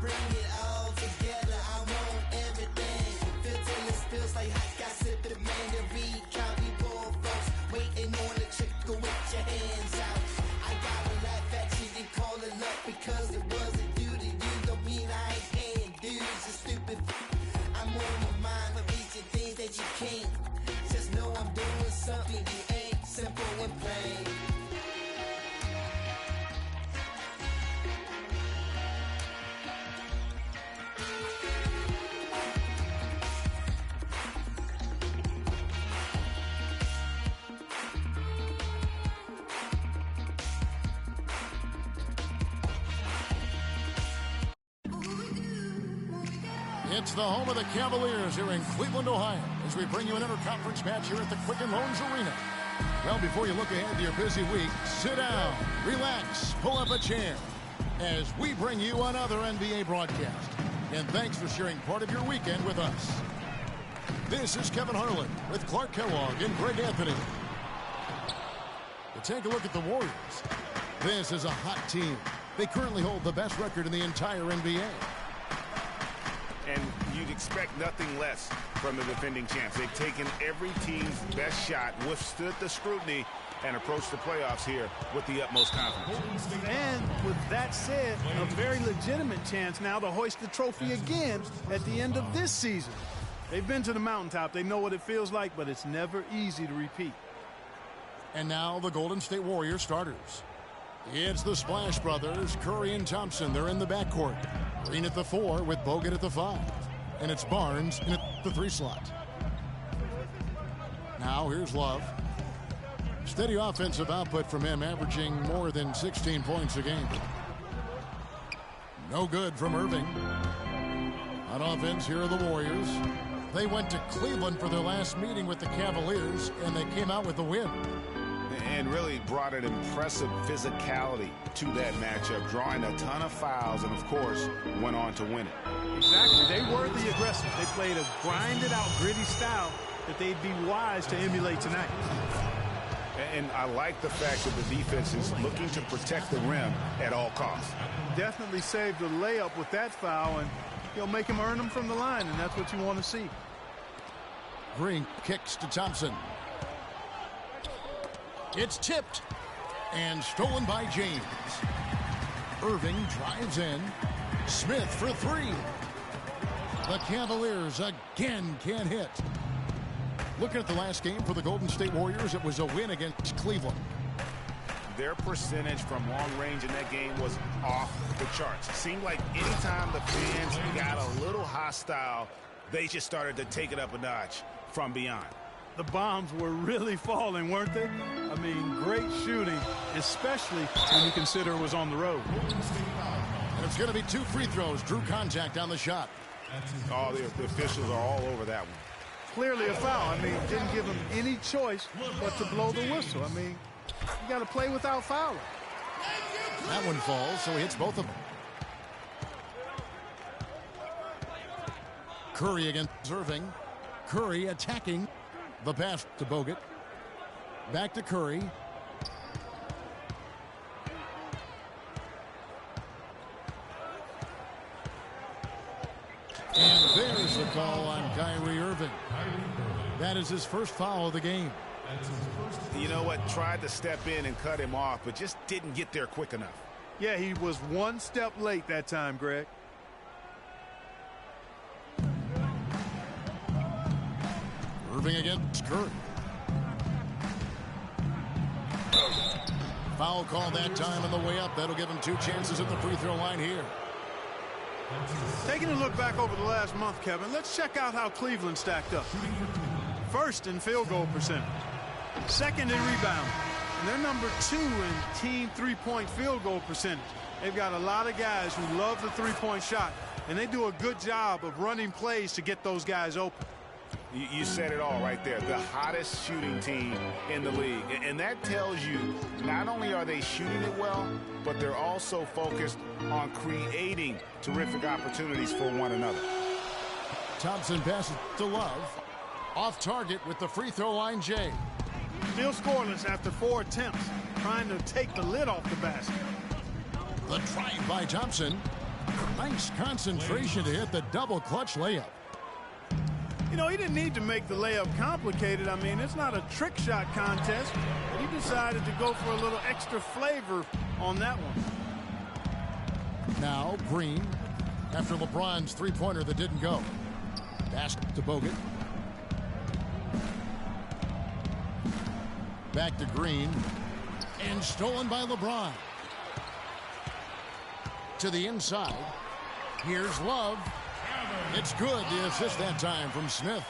bring it all together. I want everything. Feels like hot gossip at Mandarin County Board folks waiting on the chick to with your hands out. I gotta laugh at you and call it luck because it wasn't due to you. Don't mean I ain't paying dues. It's stupid. I'm on your mind for reaching things that you can't. Just know I'm doing something you ain't. Simple and plain. It's the home of the Cavaliers here in Cleveland, Ohio, as we bring you an interconference match here at the Quicken Loans Arena. Well, before you look ahead to your busy week, sit down, relax, pull up a chair, as we bring you another NBA broadcast. And thanks for sharing part of your weekend with us. This is Kevin Harlan with Clark Kellogg and Greg Anthony. To take a look at the Warriors, this is a hot team. They currently hold the best record in the entire NBA. And you'd expect nothing less from the defending champs. They've taken every team's best shot, withstood the scrutiny, and approached the playoffs here with the utmost confidence. And with that said, a very legitimate chance now to hoist the trophy again at the end of this season. They've been to the mountaintop. They know what it feels like, but it's never easy to repeat. And now the Golden State Warriors starters. It's the Splash Brothers, Curry and Thompson. They're in the backcourt. Green at the 4 with Bogut at the 5. And it's Barnes in the 3 slot. Now here's Love. Steady offensive output from him, averaging more than 16 points a game. No good from Irving. On offense, here are the Warriors. They went to Cleveland for their last meeting with the Cavaliers, and they came out with the win. And really brought an impressive physicality to that matchup, drawing a ton of fouls, and of course went on to win it. Exactly. They were the aggressors. They played a grinded out, gritty style that they'd be wise to emulate tonight. And I like the fact that the defense is looking to protect the rim at all costs. Definitely saved the layup with that foul, and he'll make him earn them from the line, and that's what you want to see. Green kicks to Thompson. It's tipped and stolen by James. Irving drives in. Smith for 3. The Cavaliers again can't hit. Looking at the last game for the Golden State Warriors, it was a win against Cleveland. Their percentage from long range in that game was off the charts. It seemed like anytime the fans got a little hostile, they just started to take it up a notch from beyond. The bombs were really falling, weren't they? I mean, great shooting, especially when you consider it was on the road. And it's going to be 2 free throws. Drew contact on the shot. Oh, the officials are all over that one. Clearly a foul. I mean, didn't give him any choice but to blow the whistle. I mean, you got to play without fouling. That one falls, so he hits both of them. Curry against Irving. Curry attacking. The pass to Bogut. Back to Curry. And there's the call on Kyrie Irving. That is his first foul of the game. You know what? Tried to step in and cut him off, but just didn't get there quick enough. Yeah, he was one step late that time, Greg. Irving against Curry. Foul call that time on the way up. That'll give him 2 chances at the free throw line here. Taking a look back over the last month, Kevin, let's check out how Cleveland stacked up. First in field goal percentage. Second in rebound. And they're number 2 in team three-point field goal percentage. They've got a lot of guys who love the three-point shot, and they do a good job of running plays to get those guys open. You said it all right there. The hottest shooting team in the league. And that tells you not only are they shooting it well, but they're also focused on creating terrific opportunities for one another. Thompson passes to Love. Off target with the free throw line, Jay. Still scoreless after 4 attempts, trying to take the lid off the basket. The drive by Thompson. Nice concentration to hit the double clutch layup. You know, he didn't need to make the layup complicated. I mean, it's not a trick shot contest, but he decided to go for a little extra flavor on that one. Now Green, after LeBron's three-pointer that didn't go. Pass to Bogut. Back to Green. And stolen by LeBron. To the inside. Here's Love. It's good. The assist that time from Smith.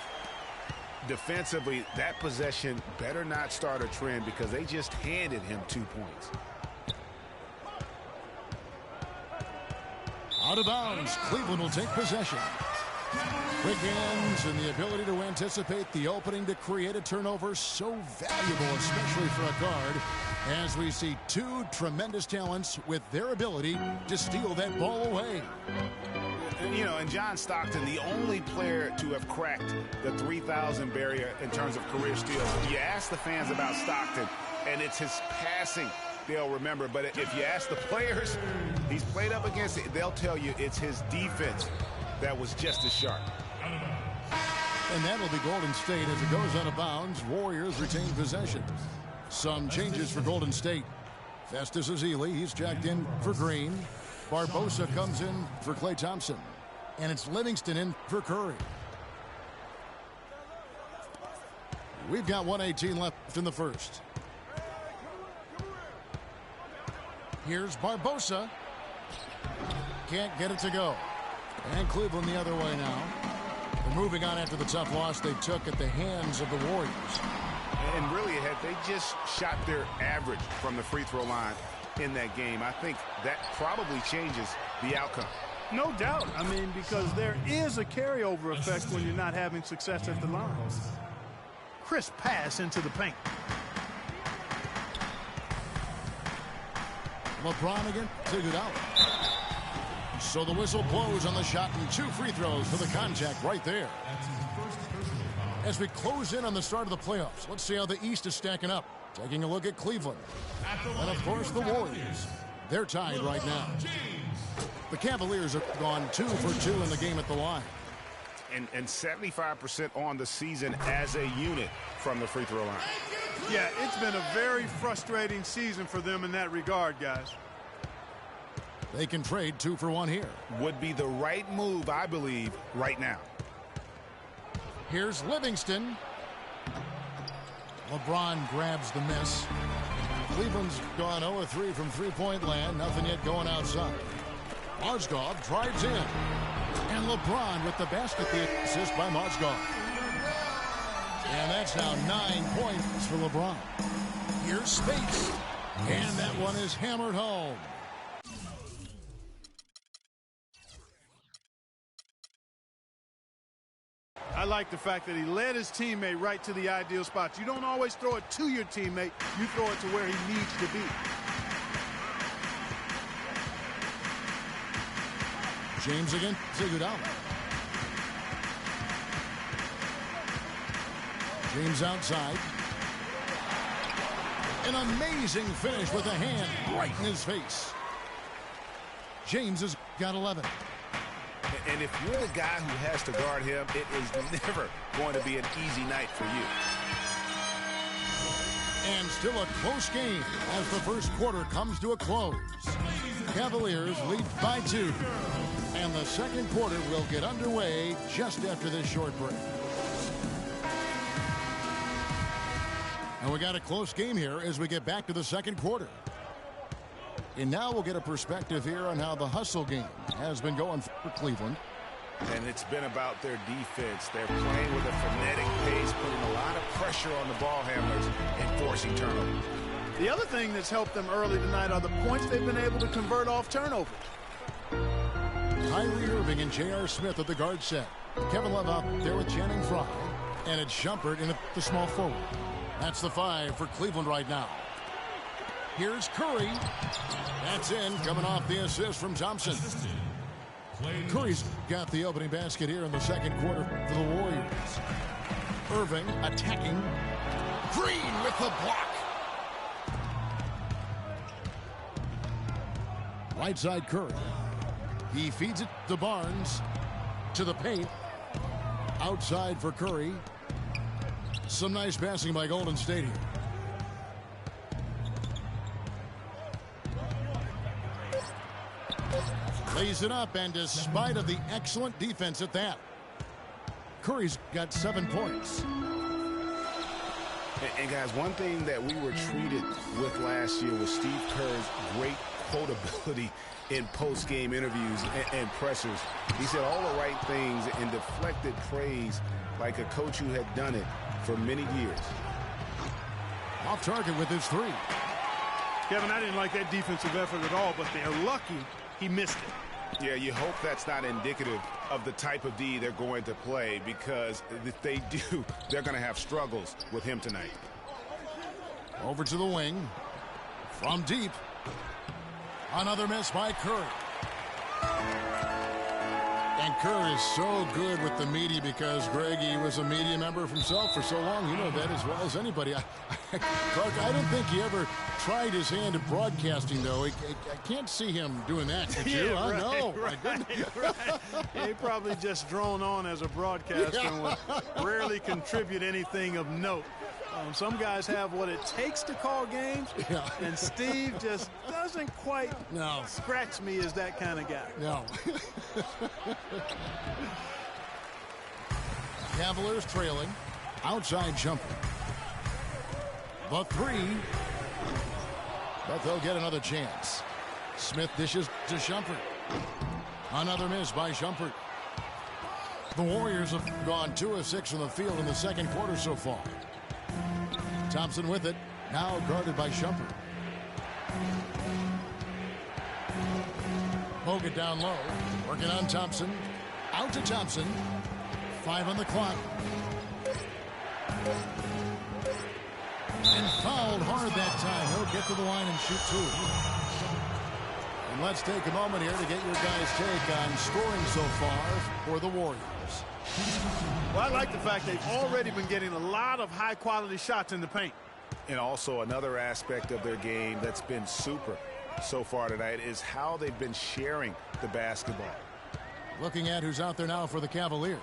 Defensively, that possession better not start a trend because they just handed him 2 points. Out of bounds. Cleveland will take possession. Quick hands and the ability to anticipate the opening to create a turnover, so valuable, especially for a guard, as we see two tremendous talents with their ability to steal that ball away. You know, and John Stockton, the only player to have cracked the 3,000 barrier in terms of career steals. You ask the fans about Stockton, and it's his passing they'll remember. But if you ask the players he's played up against, they'll tell you it's his defense that was just as sharp. And that'll be Golden State as it goes out of bounds. Warriors retain possession. Some changes for Golden State. Festus Ezeli, he's checked in for Green. Barbosa comes in for Klay Thompson. And it's Livingston in for Curry. We've got 1:18 left in the first. Here's Barbosa. Can't get it to go. And Cleveland the other way now. They're moving on after the tough loss they took at the hands of the Warriors. And really, had they just shot their average from the free throw line in that game, I think that probably changes the outcome. No doubt. I mean, because there is a carryover effect when you're not having success at the line. Crisp pass into the paint. LeBron again, Iguodala. So the whistle blows on the shot and two free throws for the contact right there. As we close in on the start of the playoffs, let's see how the East is stacking up. Taking a look at Cleveland. And, of course, the Warriors. They're tied right now. The Cavaliers have gone 2 for 2 in the game at the line. And 75% on the season as a unit from the free throw line. Yeah, it's been a very frustrating season for them in that regard, guys. They can trade 2 for 1 here. Would be the right move, I believe, right now. Here's Livingston. LeBron grabs the miss. Cleveland's gone 0-3 from three-point land. Nothing yet going outside. Mozgov drives in. And LeBron with the basket, the assist by Mozgov. And that's now 9 points for LeBron. Here's space. And that one is hammered home. I like the fact that he led his teammate right to the ideal spot. You don't always throw it to your teammate. You throw it to where he needs to be. James again, Iguodala. James outside. An amazing finish with a hand right in his face. James has got 11. And if you're the guy who has to guard him, it is never going to be an easy night for you. And still a close game as the first quarter comes to a close. Cavaliers lead by 2. And the second quarter will get underway just after this short break. And we got a close game here as we get back to the second quarter. And now we'll get a perspective here on how the hustle game has been going for Cleveland. And it's been about their defense. They're playing with a frenetic pace, putting a lot of pressure on the ball handlers and forcing turnovers. The other thing that's helped them early tonight are the points they've been able to convert off turnover. Kyrie Irving and J.R. Smith at the guard set. Kevin Love out there with Channing Frye. And it's Shumpert in the small forward. That's the 5 for Cleveland right now. Here's Curry. That's in, coming off the assist from Thompson. Curry's got the opening basket here in the second quarter for the Warriors. Irving attacking. Green with the block. Right side Curry. He feeds it to Barnes. To the paint. Outside for Curry. Some nice passing by Golden State here. Lays it up, and despite of the excellent defense at that, Curry's got 7 points. And guys, one thing that we were treated with last year was Steve Kerr's great quotability in post-game interviews and pressers. He said all the right things and deflected praise like a coach who had done it for many years. Off target with his 3. Kevin, I didn't like that defensive effort at all, but they're lucky he missed it. Yeah, you hope that's not indicative of the type of D they're going to play, because if they do, they're going to have struggles with him tonight. Over to the wing. From deep. Another miss by Curry. And Curry is so good with the media because, Greg, he was a media member himself for so long. You know that as well as anybody. Clark, I don't think he ever tried his hand at broadcasting, though. I can't see him doing that. Could you? Yeah, right, No. right. Yeah, he probably just drone on as a broadcaster and would rarely contribute anything of note. Some guys have what it takes to call games, and Steve just doesn't quite scratch me as that kind of guy. No. Cavaliers trailing. Outside jumper. The 3. But they'll get another chance. Smith dishes to Shumpert. Another miss by Shumpert. The Warriors have gone 2 of 6 from the field in the second quarter so far. Thompson with it. Now guarded by Shumpert. Bogut down low. Working on Thompson. Out to Thompson. 5 on the clock. And fouled hard that time. He'll get to the line and shoot 2. And let's take a moment here to get your guys' take on scoring so far for the Warriors. Well, I like the fact they've already been getting a lot of high-quality shots in the paint. And also another aspect of their game that's been super so far tonight is how they've been sharing the basketball. Looking at who's out there now for the Cavaliers.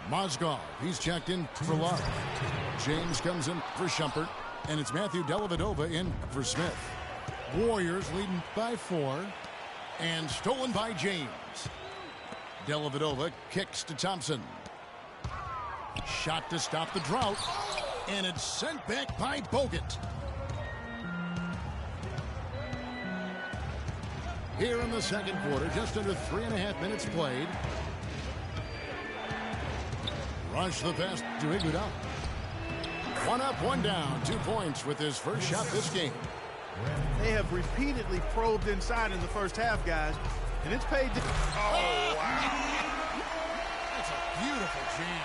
Mozgov, he's checked in for Love. James comes in for Shumpert. And it's Matthew Dellavedova in for Smith. Warriors leading by 4. And stolen by James. Dellavedova kicks to Thompson. Shot to stop the drought. And it's sent back by Bogut. Here in the second quarter, just under 3.5 minutes played. Rush the pass to Iguodala. 1 up, 1 down. 2 points with his first shot this game. They have repeatedly probed inside in the first half, guys, and it's paid. Oh, wow. That's a beautiful jam.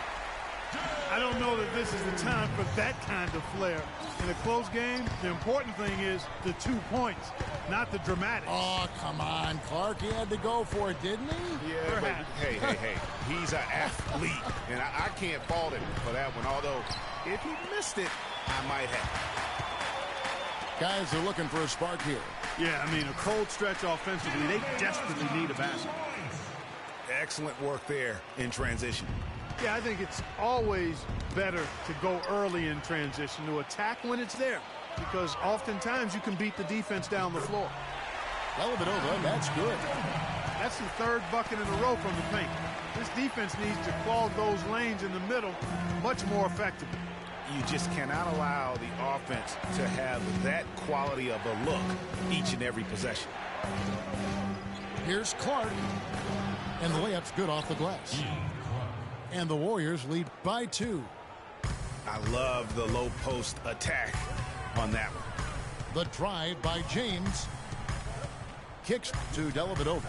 I don't know that this is the time for that kind of flair. In a close game, the important thing is the 2 points, not the dramatics. Oh, come on, Clark. He had to go for it, didn't he? Yeah, but hey. He's an athlete, and I can't fault him for that one, although if he missed it, I might have. Guys are looking for a spark here. Yeah, I mean, a cold stretch offensively. They desperately need a basket. Excellent work there in transition. Yeah, I think it's always better to go early in transition, to attack when it's there, because oftentimes you can beat the defense down the floor. Dellavedova, that's good. That's the 3rd bucket in a row from the paint. This defense needs to clog those lanes in the middle much more effectively. You just cannot allow the offense to have that quality of a look each and every possession. Here's Clark. And the layup's good off the glass. And the Warriors lead by 2. I love the low post attack on that one. The drive by James. Kicks to Dellavedova.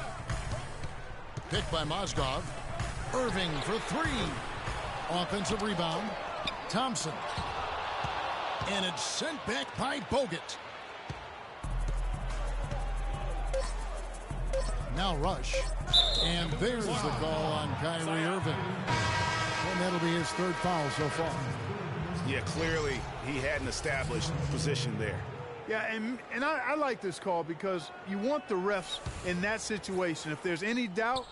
Picked by Mozgov. Irving for 3. Offensive rebound. Thompson. And it's sent back by Bogut. Now Rush. And there's the call on Kyrie Irving. And that'll be his 3rd foul so far. Yeah, clearly he hadn't established position there. Yeah, and I like this call because you want the refs in that situation. If there's any doubt,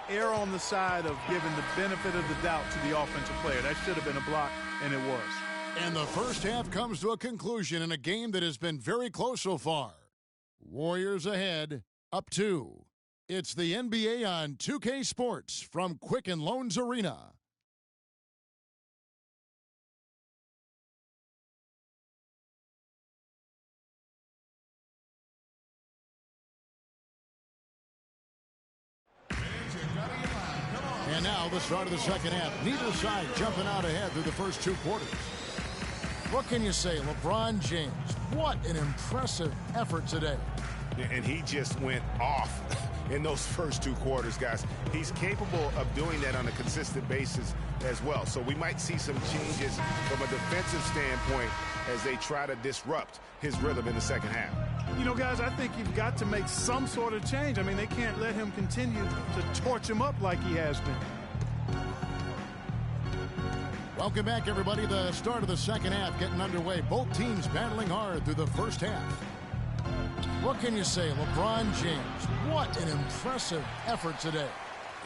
err on the side of giving the benefit of the doubt to the offensive player. That should have been a block, and it was. And the first half comes to a conclusion in a game that has been very close so far. Warriors ahead, up 2. It's the NBA on 2K Sports from Quicken Loans Arena. And now the start of the second half. Neither side jumping out ahead through the first 2 quarters. What can you say? LeBron James, what an impressive effort today. And he just went off in those first 2 quarters, guys. He's capable of doing that on a consistent basis as well. So we might see some changes from a defensive standpoint as they try to disrupt his rhythm in the second half. You know, guys, I think you've got to make some sort of change. I mean, they can't let him continue to torch him up like he has been. Welcome back, everybody. The start of the second half getting underway. Both teams battling hard through the first half. What can you say? LeBron James, what an impressive effort today.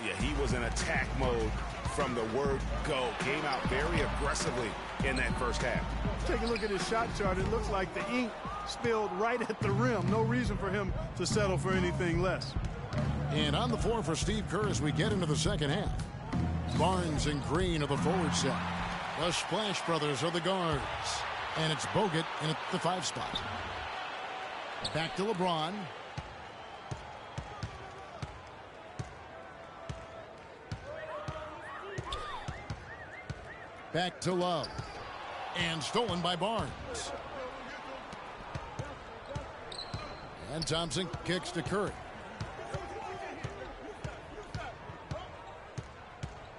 Yeah, he was in attack mode from the word go. Came out very aggressively in that first half. Take a look at his shot chart. It looks like the ink spilled right at the rim. No reason for him to settle for anything less. And on the floor for Steve Kerr as we get into the second half. Barnes and Green are the forward set. The Splash Brothers are the guards. And it's Bogut in at the 5 spot. Back to LeBron. Back to Love. And stolen by Barnes. And Thompson kicks to Curry.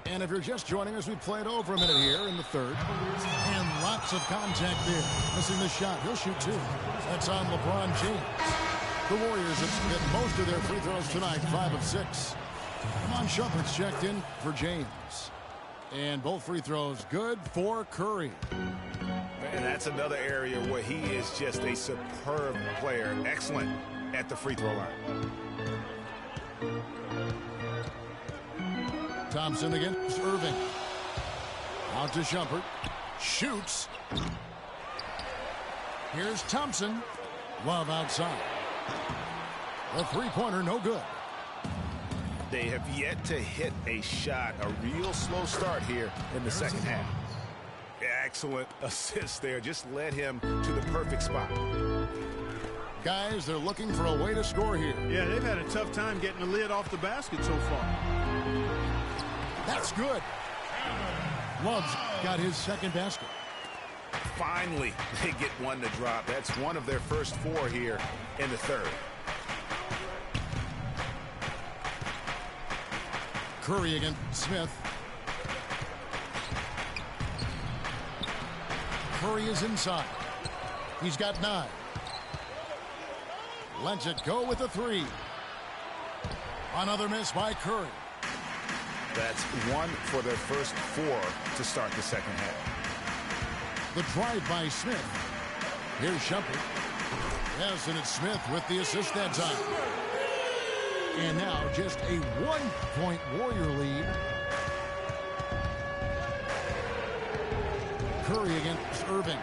And if you're just joining us, we played over a minute here in the third. And lots of contact there. Missing the shot. He'll shoot 2. That's on LeBron James. The Warriors have hit most of their free throws tonight, 5 of 6. Amon Shumpert's checked in for James. And both free throws good for Curry. And that's another area where he is just a superb player. Excellent at the free throw line. Thompson against Irving. Out to Shumpert. Shoots. Here's Thompson. Love outside. The three-pointer no good. They have yet to hit a shot. A real slow start here in the second half. Excellent assist there. Just led him to the perfect spot. Guys, they're looking for a way to score here. Yeah, they've had a tough time getting the lid off the basket so far. That's good. Love's got his second basket. Finally, they get one to drop. That's one of their first 4 here in the third. Curry against Smith. Curry is inside. He's got 9. Lets it go with a 3. Another miss by Curry. That's 1 for their first 4 to start the second half. The drive by Smith. Here's Shumpert. Yes, and it's Smith with the assist that time. And now just a 1-point Warrior lead. Curry against Irving.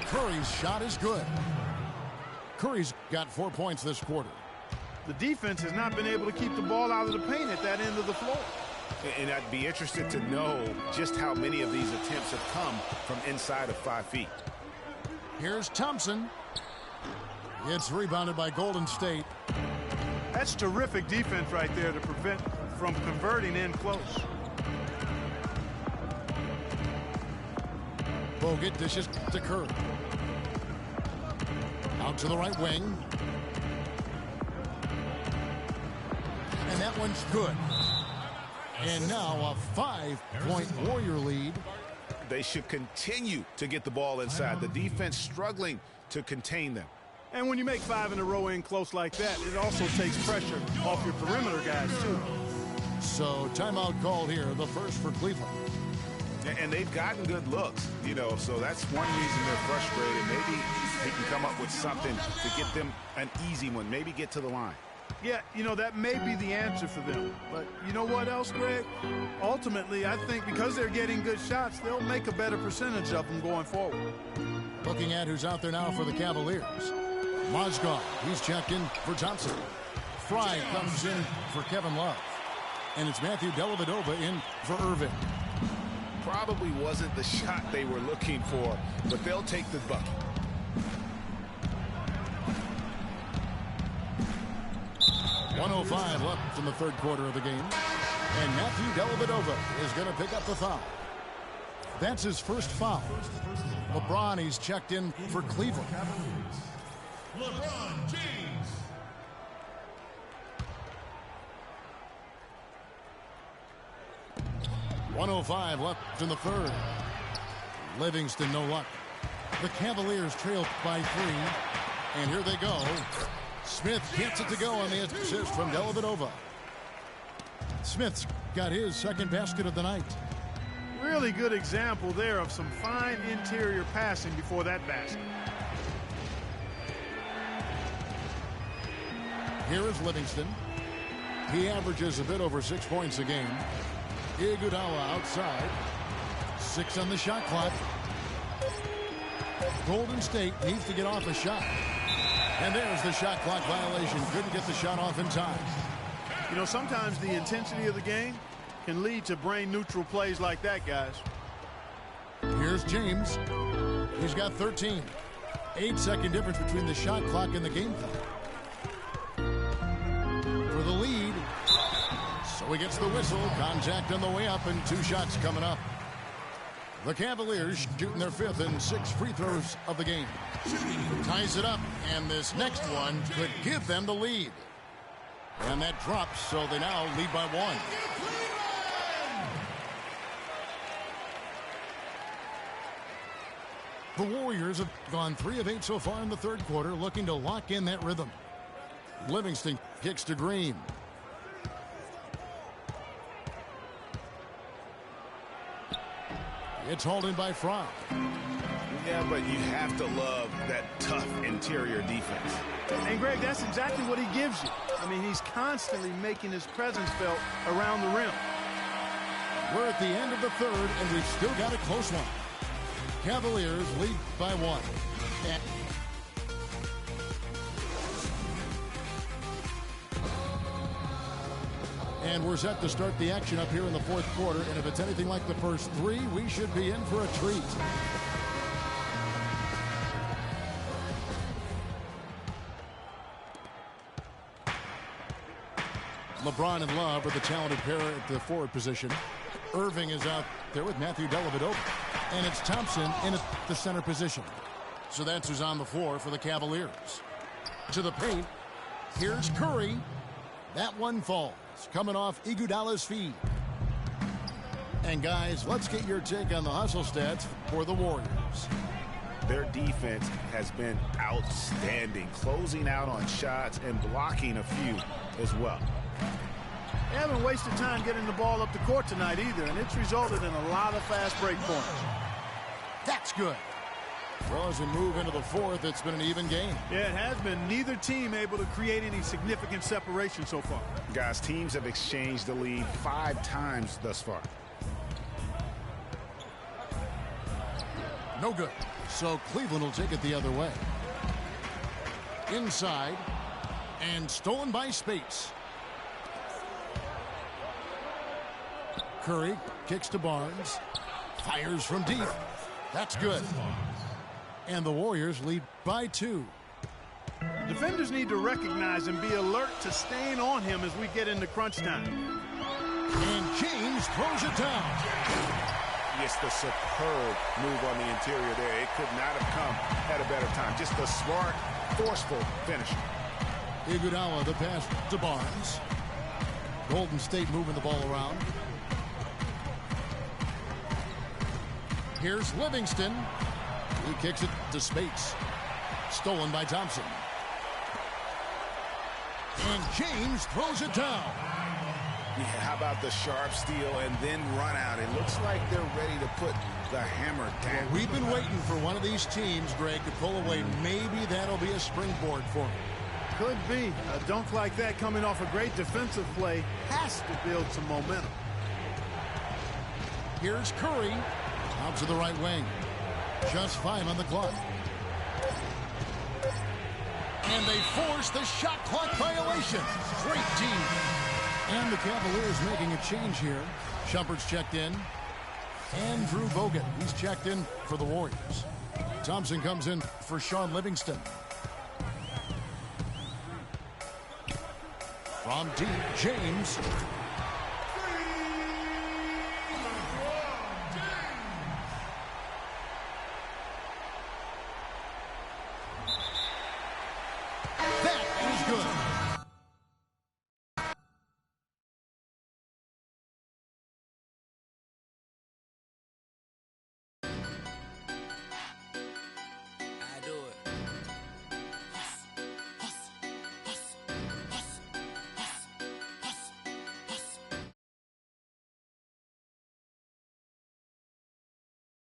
Curry's shot is good. Curry's got 4 points this quarter. The defense has not been able to keep the ball out of the paint at that end of the floor. And I'd be interested to know just how many of these attempts have come from inside of 5 feet. Here's Thompson. It's rebounded by Golden State. That's terrific defense right there to prevent from converting in close. Bogut dishes to Curry. Out to the right wing. And that one's good. And now a 5-point Warrior lead. They should continue to get the ball inside. The defense struggling to contain them. And when you make 5 in a row in close like that, it also takes pressure off your perimeter guys, too. So timeout called here, the first for Cleveland. And they've gotten good looks, you know, so that's one reason they're frustrated. Maybe he can come up with something to get them an easy one, maybe get to the line. Yeah, you know, that may be the answer for them. But you know what else, Greg? Ultimately, I think because they're getting good shots, they'll make a better percentage of them going forward. Looking at who's out there now for the Cavaliers. Mozgov, he's checked in for Thompson. Fry comes in for Kevin Love. And it's Matthew Dellavedova in for Irving. Probably wasn't the shot they were looking for, but they'll take the bucket. .105 left in the third quarter of the game. And Matthew Dellavedova is going to pick up the foul. That's his first foul. LeBron, he's checked in for Cleveland. LeBron James. .105 left in the third. Livingston, no luck. The Cavaliers trail by 3. And here they go. Smith gets it to go on the assist from Dellavedova. Smith's got his second basket of the night. Really good example there of some fine interior passing before that basket. Here is Livingston. He averages a bit over 6 points a game. Iguodala outside. 6 on the shot clock. Golden State needs to get off a shot. And there's the shot clock violation. Couldn't get the shot off in time. You know, sometimes the intensity of the game can lead to brain-neutral plays like that, guys. Here's James. He's got 13. 8-second difference between the shot clock and the game clock. For the lead. So he gets the whistle. Contact on the way up and 2 shots coming up. The Cavaliers shooting their 5th and 6 free throws of the game. Ties it up, and this next one could give them the lead. And that drops, so they now lead by 1. The Warriors have gone 3 of 8 so far in the third quarter, looking to lock in that rhythm. Livingston kicks to Green. It's hauled in by Fry. Yeah, but you have to love that tough interior defense. And, Greg, that's exactly what he gives you. I mean, he's constantly making his presence felt around the rim. We're at the end of the third, and we've still got a close one. Cavaliers lead by 1. And we're set to start the action up here in the fourth quarter. And if it's anything like the first 3, we should be in for a treat. LeBron and Love are the talented pair at the forward position. Irving is out there with Matthew Dellavedova. And it's Thompson in at the center position. So that's who's on the floor for the Cavaliers. To the paint. Here's Curry. That one falls. Coming off Iguodala's feed. And guys, let's get your take on the hustle stats for the Warriors. Their defense has been outstanding, closing out on shots and blocking a few as well. They haven't wasted time getting the ball up the court tonight either, and it's resulted in a lot of fast break points. That's good. Well, as we move into the fourth, it's been an even game. Yeah, it has been. Neither team able to create any significant separation so far. Guys, teams have exchanged the lead 5 times thus far. No good. So Cleveland will take it the other way. Inside. And stolen by Spates. Curry kicks to Barnes. Fires from deep. That's good. And the Warriors lead by 2. Defenders need to recognize and be alert to staying on him as we get into crunch time. And James throws it down. It's the superb move on the interior there. It could not have come at a better time. Just a smart, forceful finish. Iguodala the pass to Barnes. Golden State moving the ball around. Here's Livingston. He kicks it to Spates. Stolen by Thompson. And James throws it down. Yeah, how about the sharp steal and then run out? It looks like they're ready to put the hammer down. Well, we've been waiting for one of these teams, Greg, to pull away. Maybe that'll be a springboard for them. Could be. A dunk like that coming off a great defensive play has to build some momentum. Here's Curry. Out to the right wing. Just 5 on the clock. And they force the shot clock violation. Great team. And the Cavaliers making a change here. Shumpert's checked in. Andrew Bogut, he's checked in for the Warriors. Thompson comes in for Sean Livingston. From deep, James. That is good.